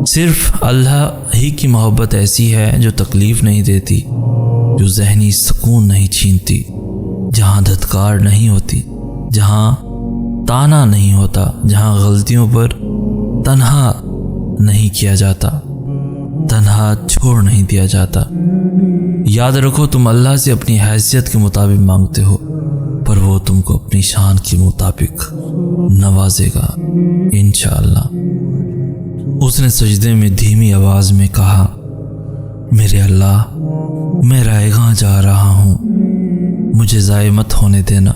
صرف اللہ ہی کی محبت ایسی ہے جو تکلیف نہیں دیتی، جو ذہنی سکون نہیں چھینتی، جہاں دھتکار نہیں ہوتی، جہاں تانا نہیں ہوتا، جہاں غلطیوں پر تنہا نہیں کیا جاتا، تنہا چھوڑ نہیں دیا جاتا۔ یاد رکھو تم اللہ سے اپنی حیثیت کے مطابق مانگتے ہو، پر وہ تم کو اپنی شان کے مطابق نوازے گا انشاءاللہ۔ اس نے سجدے میں دھیمی آواز میں کہا، میرے اللہ، میں رائیگاں جا رہا ہوں، مجھے ضائع مت ہونے دینا۔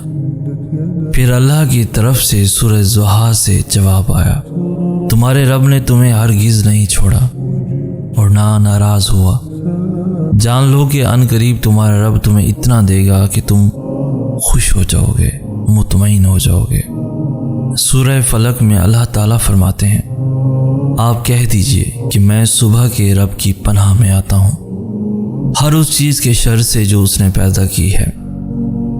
پھر اللہ کی طرف سے سورہ ضحیٰ سے جواب آیا، تمہارے رب نے تمہیں ہرگز نہیں چھوڑا اور نہ ناراض ہوا۔ جان لو کہ ان قریب تمہارا رب تمہیں اتنا دے گا کہ تم خوش ہو جاؤ گے، مطمئن ہو جاؤ گے۔ سورہ فلق میں اللہ تعالیٰ فرماتے ہیں، آپ کہہ دیجئے کہ میں صبح کے رب کی پناہ میں آتا ہوں، ہر اس چیز کے شر سے جو اس نے پیدا کی ہے،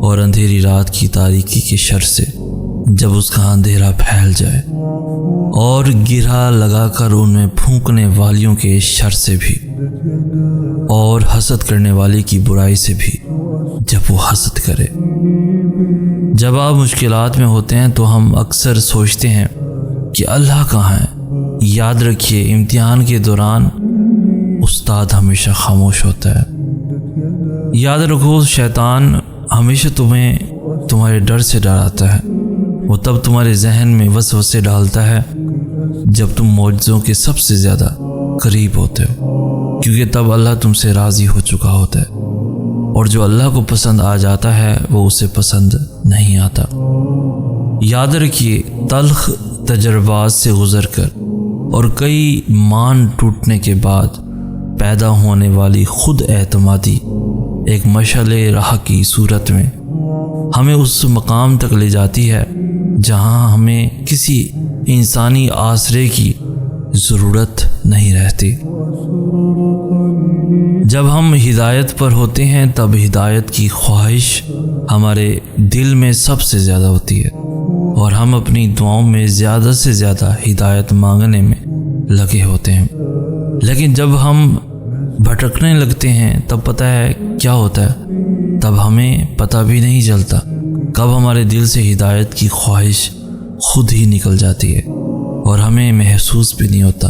اور اندھیری رات کی تاریکی کے شر سے جب اس کا اندھیرا پھیل جائے، اور گرہ لگا کر ان میں پھونکنے والیوں کے شر سے بھی، اور حسد کرنے والے کی برائی سے بھی جب وہ حسد کرے۔ جب آپ مشکلات میں ہوتے ہیں تو ہم اکثر سوچتے ہیں کہ اللہ کہاں ہے۔ یاد رکھیے، امتحان کے دوران استاد ہمیشہ خاموش ہوتا ہے۔ یاد رکھو، شیطان ہمیشہ تمہیں تمہارے ڈر سے ڈراتا ہے۔ وہ تب تمہارے ذہن میں وسوسے ڈالتا ہے جب تم معجزوں کے سب سے زیادہ قریب ہوتے ہو، کیونکہ تب اللہ تم سے راضی ہو چکا ہوتا ہے، اور جو اللہ کو پسند آ جاتا ہے وہ اسے پسند نہیں آتا۔ یاد رکھیے، تلخ تجربات سے گزر کر اور کئی مان ٹوٹنے کے بعد پیدا ہونے والی خود اعتمادی ایک مشعل راہ کی صورت میں ہمیں اس مقام تک لے جاتی ہے جہاں ہمیں کسی انسانی آسرے کی ضرورت نہیں رہتی۔ جب ہم ہدایت پر ہوتے ہیں تب ہدایت کی خواہش ہمارے دل میں سب سے زیادہ ہوتی ہے، اور ہم اپنی دعاؤں میں زیادہ سے زیادہ ہدایت مانگنے میں لگے ہوتے ہیں۔ لیکن جب ہم بھٹکنے لگتے ہیں تب پتہ ہے کیا ہوتا ہے؟ تب ہمیں پتہ بھی نہیں چلتا کب ہمارے دل سے ہدایت کی خواہش خود ہی نکل جاتی ہے، اور ہمیں محسوس بھی نہیں ہوتا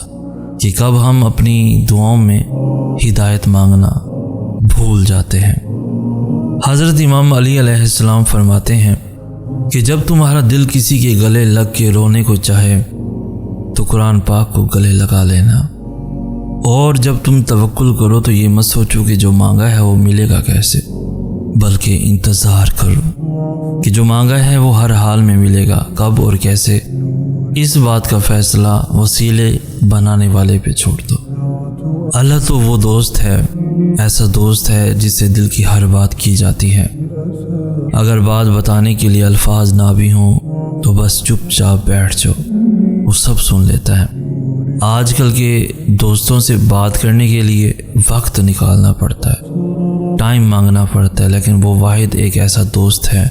کہ کب ہم اپنی دعاؤں میں ہدایت مانگنا بھول جاتے ہیں۔ حضرت امام علی علیہ السلام فرماتے ہیں کہ جب تمہارا دل کسی کے گلے لگ کے رونے کو چاہے تو قرآن پاک کو گلے لگا لینا، اور جب تم توکل کرو تو یہ مت سوچو کہ جو مانگا ہے وہ ملے گا کیسے، بلکہ انتظار کرو کہ جو مانگا ہے وہ ہر حال میں ملے گا، کب اور کیسے اس بات کا فیصلہ وسیلے بنانے والے پہ چھوڑ دو۔ اللہ تو وہ دوست ہے، ایسا دوست ہے جس سے دل کی ہر بات کی جاتی ہے۔ اگر بات بتانے کے لیے الفاظ نہ بھی ہوں تو بس چپ چاپ بیٹھ جاؤ، وہ سب سن لیتا ہے۔ آج کل کے دوستوں سے بات کرنے کے لیے وقت نکالنا پڑتا ہے، ٹائم مانگنا پڑتا ہے، لیکن وہ واحد ایک ایسا دوست ہے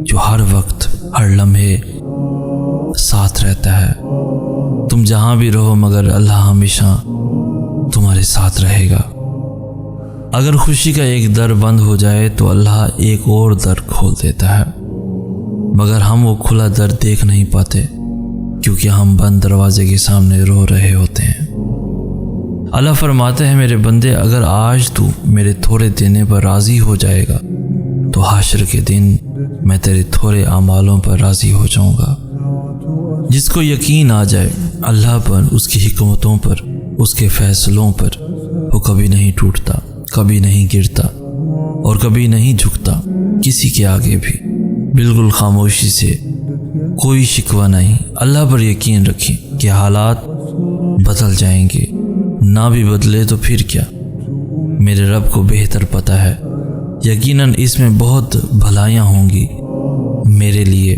جو ہر وقت ہر لمحے ساتھ رہتا ہے۔ تم جہاں بھی رہو مگر اللہ ہمیشہ تمہارے ساتھ رہے گا۔ اگر خوشی کا ایک در بند ہو جائے تو اللہ ایک اور در کھول دیتا ہے، مگر ہم وہ کھلا در دیکھ نہیں پاتے کیونکہ ہم بند دروازے کے سامنے رو رہے ہوتے ہیں۔ اللہ فرماتے ہیں، میرے بندے، اگر آج تو میرے تھوڑے دینے پر راضی ہو جائے گا تو حشر کے دن میں تیرے تھوڑے اعمالوں پر راضی ہو جاؤں گا۔ جس کو یقین آ جائے اللہ پر، اس کی حکمتوں پر، اس کے فیصلوں پر، وہ کبھی نہیں ٹوٹتا، کبھی نہیں گرتا اور کبھی نہیں جھکتا کسی کے آگے بھی، بالکل خاموشی سے، کوئی شکوہ نہیں۔ اللہ پر یقین رکھیں کہ حالات بدل جائیں گے، نہ بھی بدلے تو پھر کیا، میرے رب کو بہتر پتہ ہے، یقیناً اس میں بہت بھلائیاں ہوں گی، میرے لیے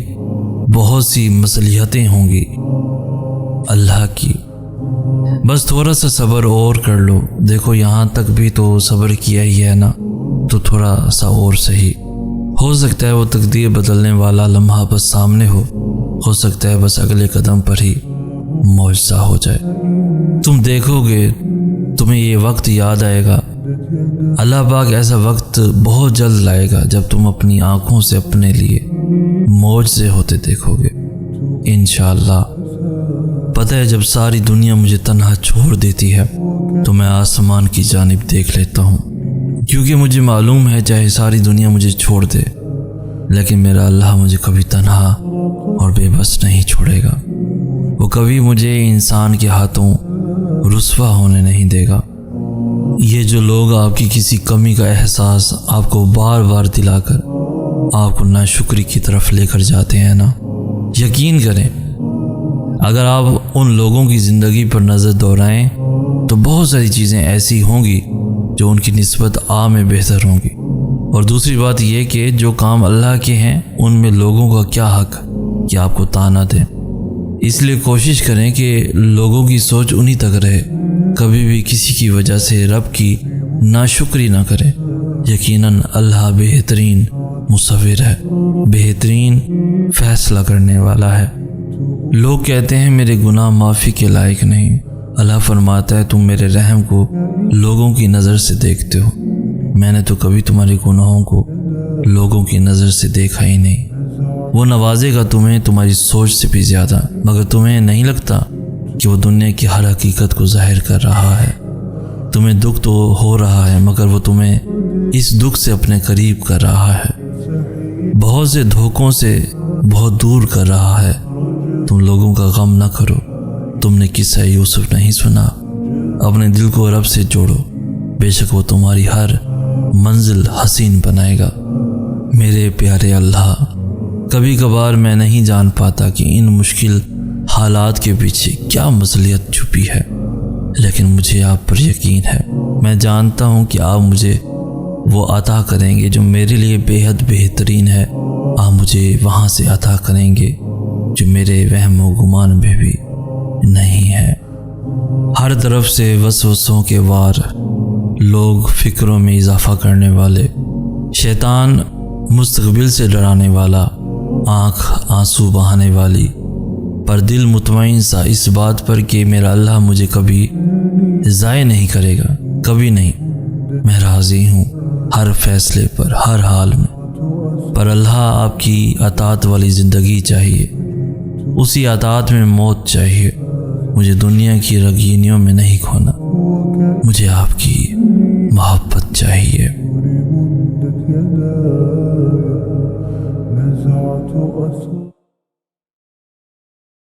بہت سی مصلحتیں ہوں گی اللہ کی، بس تھوڑا سا صبر اور کر لو۔ دیکھو یہاں تک بھی تو صبر کیا ہی ہے نا، تو تھوڑا سا اور صحیح ہو سکتا ہے وہ تقدیر بدلنے والا لمحہ بس سامنے ہو سکتا ہے بس اگلے قدم پر ہی معجزہ ہو جائے۔ تم دیکھو گے، تمہیں یہ وقت یاد آئے گا۔ اللہ پاک ایسا وقت بہت جلد لائے گا جب تم اپنی آنکھوں سے اپنے لیے معجزے ہوتے دیکھو گے انشاءاللہ۔ پتہ ہے جب ساری دنیا مجھے تنہا چھوڑ دیتی ہے تو میں آسمان کی جانب دیکھ لیتا ہوں، کیونکہ مجھے معلوم ہے چاہے ساری دنیا مجھے چھوڑ دے لیکن میرا اللہ مجھے کبھی تنہا اور بے بس نہیں چھوڑے گا۔ وہ کبھی مجھے انسان کے ہاتھوں رسوا ہونے نہیں دے گا۔ یہ جو لوگ آپ کی کسی کمی کا احساس آپ کو بار بار دلا کر آپ کو ناشکری کی طرف لے کر جاتے ہیں نا، یقین کریں اگر آپ ان لوگوں کی زندگی پر نظر دوڑائیں تو بہت ساری چیزیں ایسی ہوں گی جو ان کی نسبت آپ میں بہتر ہوں گی۔ اور دوسری بات یہ کہ جو کام اللہ کے ہیں ان میں لوگوں کا کیا حق کہ آپ کو تانا دیں۔ اس لیے کوشش کریں کہ لوگوں کی سوچ انہی تک رہے، کبھی بھی کسی کی وجہ سے رب کی ناشکری نہ کریں۔ یقیناً اللہ بہترین مصور ہے، بہترین فیصلہ کرنے والا ہے۔ لوگ کہتے ہیں میرے گناہ معافی کے لائق نہیں، اللہ فرماتا ہے تم میرے رحم کو لوگوں کی نظر سے دیکھتے ہو، میں نے تو کبھی تمہارے گناہوں کو لوگوں کی نظر سے دیکھا ہی نہیں۔ وہ نوازے گا تمہیں تمہاری سوچ سے بھی زیادہ، مگر تمہیں نہیں لگتا کہ وہ دنیا کی ہر حقیقت کو ظاہر کر رہا ہے۔ تمہیں دکھ تو ہو رہا ہے مگر وہ تمہیں اس دکھ سے اپنے قریب کر رہا ہے، بہت سے دھوکوں سے بہت دور کر رہا ہے۔ تم لوگوں کا غم نہ کرو، تم نے قصہ یوسف نہیں سنا؟ اپنے دل کو رب سے جوڑو، بے شک وہ تمہاری ہر منزل حسین بنائے گا۔ میرے پیارے اللہ، کبھی کبھار میں نہیں جان پاتا کہ ان مشکل حالات کے پیچھے کیا مصلحت چھپی ہے، لیکن مجھے آپ پر یقین ہے۔ میں جانتا ہوں کہ آپ مجھے وہ عطا کریں گے جو میرے لیے بے حد بہترین ہے۔ آپ مجھے وہاں سے عطا کریں گے جو میرے وہم و گمان میں بھی نہیں ہے۔ ہر طرف سے وسوسوں کے وار، لوگ فکروں میں اضافہ کرنے والے، شیطان مستقبل سے ڈرانے والا، آنکھ آنسو بہانے والی، پر دل مطمئن سا اس بات پر کہ میرا اللہ مجھے کبھی ضائع نہیں کرے گا، کبھی نہیں۔ میں راضی ہوں ہر فیصلے پر، ہر حال میں، پر اللہ آپ کی اطاعت والی زندگی چاہیے، اسی اطاعت میں موت چاہیے۔ مجھے دنیا کی رنگینیوں میں نہیں کھونا، مجھے آپ کی محبت چاہیے۔ نزعت أسرار